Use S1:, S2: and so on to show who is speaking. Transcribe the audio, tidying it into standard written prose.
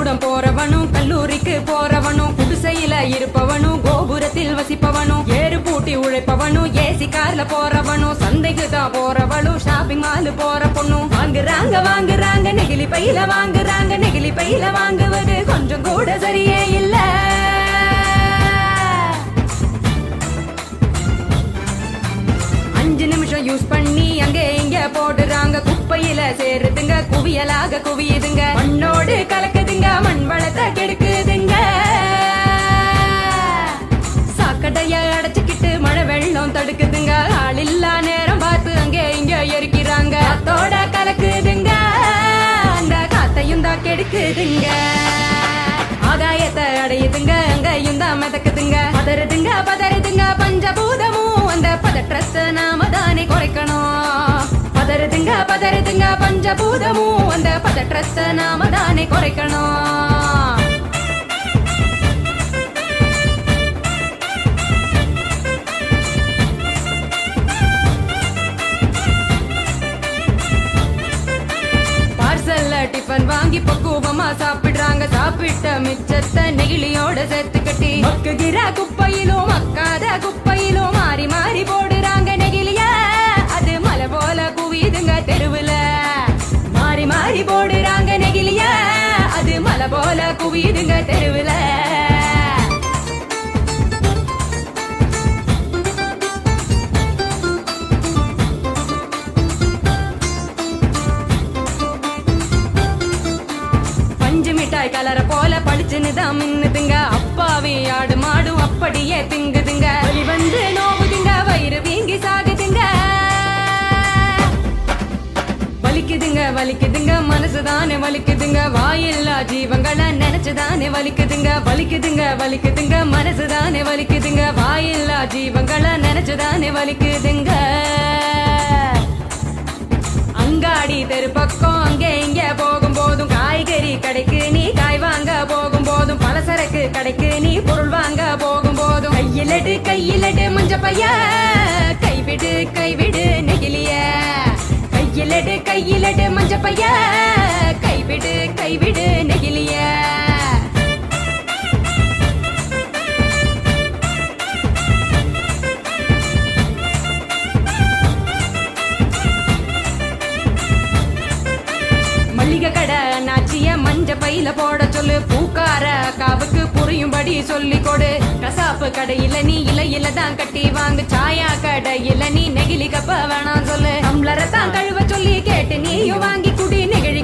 S1: பள்ளிக்கூடம் போறவனும் கல்லூரிக்கு போறவனும் குடிசையில இருப்பவனும் கோபுரத்தில் வசிப்பவனும் ஏறு பூட்டி உழைப்பவனும் ஏசி கார்ல போறவனும் சந்தைக்கு தான் போறவளும் ஷாப்பிங் மால் போற பொண்ணும் வாங்குறாங்க நெகிழி பையில வாங்குறாங்க நெகிழி பையில வாங்குவது கொஞ்சம் கூட சரியே இல்ல. 5 நிமிஷம் யூஸ் பண்ணி அங்கே இங்க போடுறாங்க குப்பையில சேருதுங்க குவியலாக குவியுதுங்க மண்ணோடு கலக்குதுங்க மண் வளத்தை கெடுக்குதுங்க. சாக்கடைய அடைச்சுக்கிட்டு மழை வெள்ளம் தடுக்குதுங்க ஆள் இல்லா நேரம் பார்த்து அங்கே இங்க எரிக்கிறாங்க காத்தோட கலக்குதுங்க அந்த காத்தையும் தான் கெடுக்குதுங்க. ஆகாயத்தை அடையுதுங்க அங்கையும் தான் மிதக்குதுங்க பதறுதுங்க பஞ்சபூதமும் அந்த பதற்றத்தை நாம தானே குறைக்கணும். பதறுதுங்க பஞ்சபூதமும் அந்த பதற்றத்தை நாம தானே குறைக்கணும். டிஃபன் வாங்கி பக்குவமா சாப்பிடுறாங்க சாப்பிட்ட மிச்சத்தை நெகிழியோட சேர்த்து கட்டி மக்குகிற குப்பையிலும் மக்காத குப்பையிலும் மாறி மாறி போடுறாங்க நெகிழிய அது மலை போல குவியுதுங்க தெருவுல மாறி மாறி போடுறாங்க நெகிழிய அது மலை போல குவியுதுங்க தெருவுல. மிட்டாய் கலர போல பளிச்சுன்னு தான் மின்னுதுங்க அப்பாவே ஆடு மாடும் அப்படியே திங்குதுங்க வலி வந்து நோவுதுங்க வயிறு வீங்கி சாகுதுங்க வலிக்குதுங்க மனசுதானே வலிக்குதுங்க வாயில்லா ஜீவங்களை நினைச்சுதானே வலிக்குதுங்க மனசுதானே வலிக்குதுங்க வாயில்லா ஜீவங்களை நினைச்சுதானே வலிக்குதுங்க. அங்காடி தெரு பக்கம் அங்கே இங்க போகும் போதும் காய்கறி கடைக்கு நீ காய் வாங்க போகும் போதும் பலசரக்கு கடைக்கு நீ பொருள் வாங்க போகும் போதும் கையிலடு மஞ்ச பைய கைவிடு நெகிழிய கையிலடு மஞ்ச பைய கைவிடு நெகிழிய. கடை நாச்சிய மஞ்ச பையில போட சொல்லு பூக்கார காவுக்கு புரியும்படி சொல்லி கொடு கசாப்பு கடையில நீ இலையில தான் கட்டி வாங்கு சாயா கடையில நீ நெகிழி கப்ப வேணாம் சொல்லு டம்ளரை தான் கழுவ சொல்லி கேட்டு நீயும் வாங்கி குடி நெகிழி